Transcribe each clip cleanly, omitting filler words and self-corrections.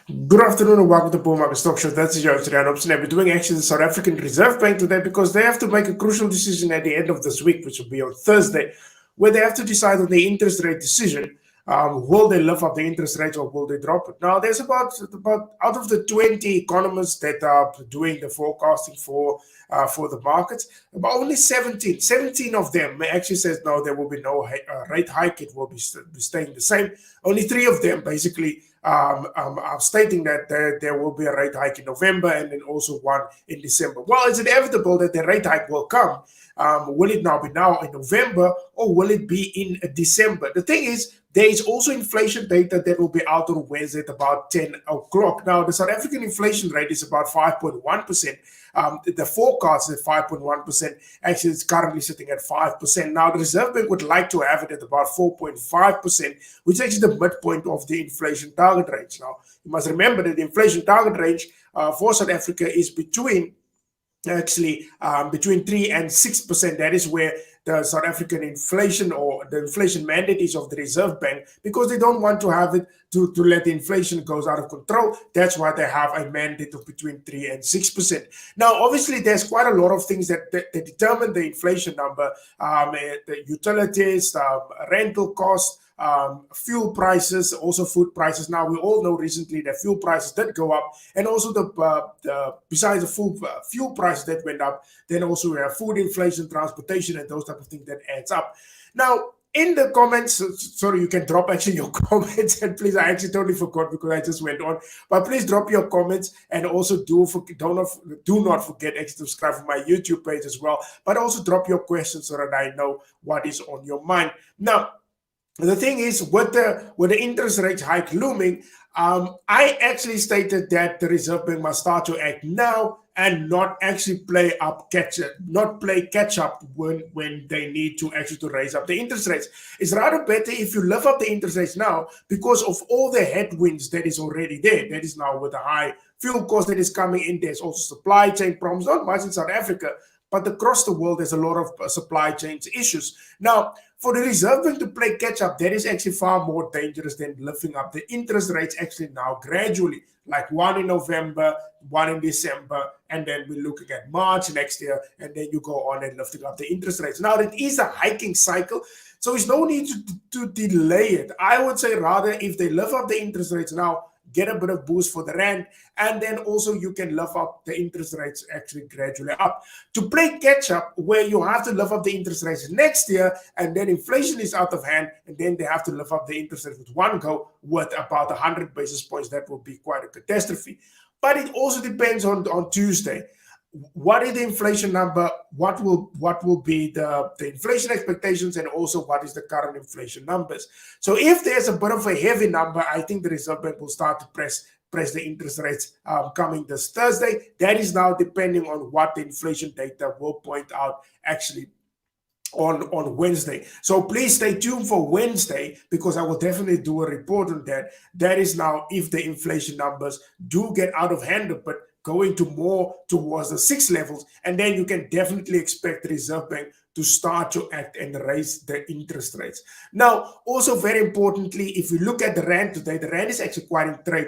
Good afternoon and welcome to Bull Market Stock Show. That's your today. And option we're doing actually the South African Reserve Bank today because they have to make a crucial decision at the end of this week, which will be on Thursday, where they have to decide on the interest rate decision. Will they lift up the interest rate or will they drop it? Now, there's about out of the 20 economists that are doing the forecasting for the markets, about only 17 of them actually says no, there will be no rate hike. It will be staying the same. Only three of them basically are stating that there will be a rate hike in November and then also one in December. Well, it's inevitable that the rate hike will come. Will it now be now in November or will it be in December? The thing is, there is also inflation data that will be out on Wednesday at about 10 o'clock. Now, the South African inflation rate is about 5.1%. The forecast is 5.1%. Actually, it's currently sitting at 5%. Now, the Reserve Bank would like to have it at about 4.5%, which is actually the midpoint of the inflation target range. Now, you must remember that the inflation target range for South Africa is between 3 and 6%. That is where the South African inflation or the inflation mandate is of the Reserve Bank, because they don't want to have it to let the inflation goes out of control. That's why they have a mandate of between 3 and 6%. Now, obviously, there's quite a lot of things that determine the inflation number. The utilities, rental costs, fuel prices, also food prices. Now, we all know recently that fuel prices did go up, and also besides the fuel prices that went up, then also we have food inflation, transportation, and those type of things that adds up. Now, in the comments, sorry, you can drop actually your comments, and please, I actually totally forgot because I just went on. But please drop your comments, and also do not forget to subscribe to my YouTube page as well. But also drop your questions so that I know what is on your mind. Now, the thing is, with the interest rate hike looming, I actually stated that the Reserve Bank must start to act now and not actually play catch up when they need to actually to raise up the interest rates. It's rather better if you lift up the interest rates now because of all the headwinds that is already there. That is now with the high fuel cost that is coming in. There's also supply chain problems, not much in South Africa, but across the world, there's a lot of supply chain issues. Now, for the Reserve Bank to play catch up, that is actually far more dangerous than lifting up the interest rates actually now gradually, like one in November, one in December, and then we're looking at March next year, and then you go on and lifting up the interest rates. Now, it is a hiking cycle, so there's no need to delay it. I would say rather if they lift up the interest rates now, get a bit of boost for the rand, and then also you can lift up the interest rates actually gradually up. To play catch up, where you have to lift up the interest rates next year, and then inflation is out of hand, and then they have to lift up the interest rates with one go with about 100 basis points, that will be quite a catastrophe. But it also depends on Tuesday. What is the inflation number? What will be the inflation expectations, and also what is the current inflation numbers? So if there's a bit of a heavy number, I think the Reserve Bank will start to press the interest rates coming this Thursday. That is now depending on what the inflation data will point out actually on Wednesday. So please stay tuned for Wednesday, because I will definitely do a report on that. That is now if the inflation numbers do get out of hand, but going to more towards the 6 levels, and then you can definitely expect the Reserve Bank to start to act and raise the interest rates. Now, also very importantly, if you look at the rand today, the rand is actually quite in trade.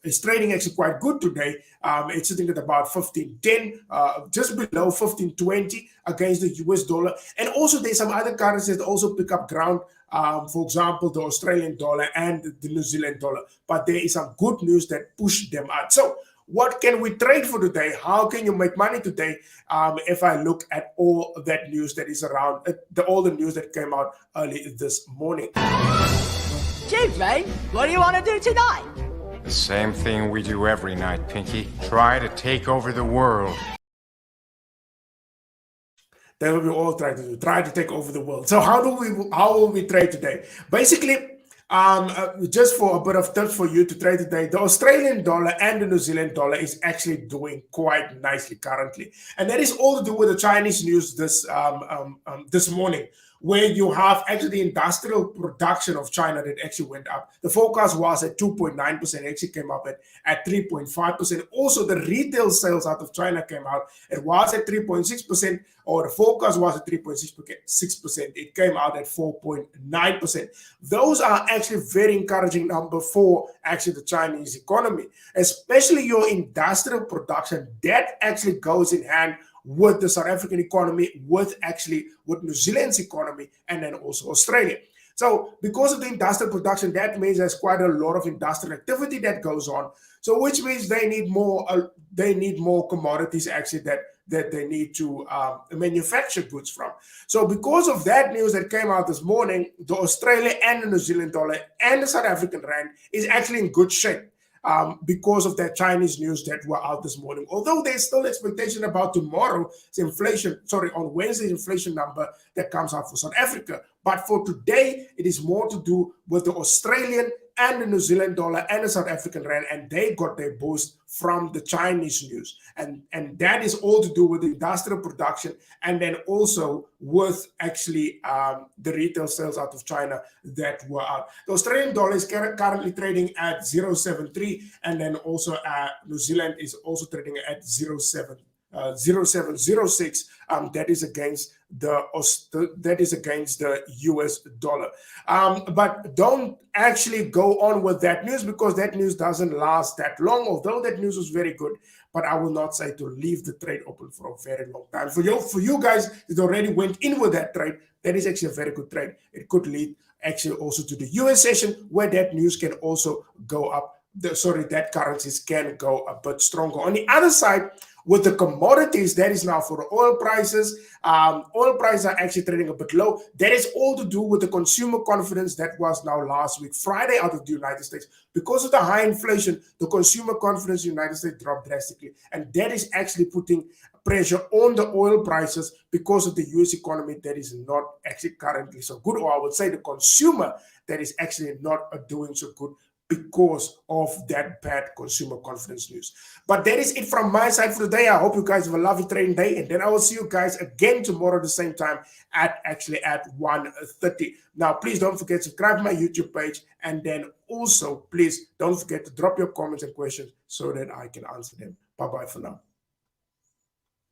It's trading actually quite good today. It's sitting at about 15.10, just below 15.20 against the US dollar. And also there's some other currencies that also pick up ground. For example, the Australian dollar and the New Zealand dollar. But there is some good news that push them out. So what can we trade for today? How can you make money today? If I look at all that news that is around, all the news that came out early this morning. Chief, mate, what do you want to do tonight? The same thing we do every night, Pinky. Try to take over the world. That's what we all try to do, try to take over the world. So how will we trade today? Basically, just for a bit of tips for you to trade today, the Australian dollar and the New Zealand dollar is actually doing quite nicely currently, and that is all to do with the Chinese news this morning, where you have actually the industrial production of China that actually went up. The forecast was at 2.9%, actually came up at 3.5%. Also, the retail sales out of China came out. It was at 3.6%, or the forecast was at 3.6%. It came out at 4.9%. Those are actually very encouraging numbers for actually the Chinese economy, especially your industrial production. That actually goes in hand with the South African economy, with New Zealand's economy, and then also Australia. So because of the industrial production, that means there's quite a lot of industrial activity that goes on. So which means they need more commodities actually that they need to manufacture goods from. So because of that news that came out this morning, the Australian and the New Zealand dollar and the South African rand is actually in good shape. Because of that Chinese news that were out this morning. Although there's still expectation about tomorrow's inflation, on Wednesday's inflation number that comes out for South Africa. But for today, it is more to do with the Australian and the New Zealand dollar and the South African rand, and they got their boost from the Chinese news. And that is all to do with the industrial production, and then also with actually the retail sales out of China that were out. The Australian dollar is currently trading at 0.73, and then also New Zealand is also trading at 0.706. That is against the US dollar. But don't actually go on with that news, because that news doesn't last that long, although that news was very good. But I will not say to leave the trade open for a very long time. For you guys that already went in with that trade, that is actually a very good trade. It could lead actually also to the US session, where that news can also go up. That currencies can go a bit stronger. On the other side, with the commodities, that is now for the oil prices. Oil prices are actually trading a bit low. That is all to do with the consumer confidence that was now last week, Friday, out of the United States. Because of the high inflation, the consumer confidence in the United States dropped drastically. And that is actually putting pressure on the oil prices because of the US economy that is not actually currently so good. Or I would say the consumer that is actually not doing so good because of that bad consumer confidence news. But that is it from my side for today. I hope you guys have a lovely trading day, and then I will see you guys again tomorrow at the same time at 1:30. Now, please don't forget to subscribe to my YouTube page, and then also please don't forget to drop your comments and questions so that I can answer them. Bye-bye for now.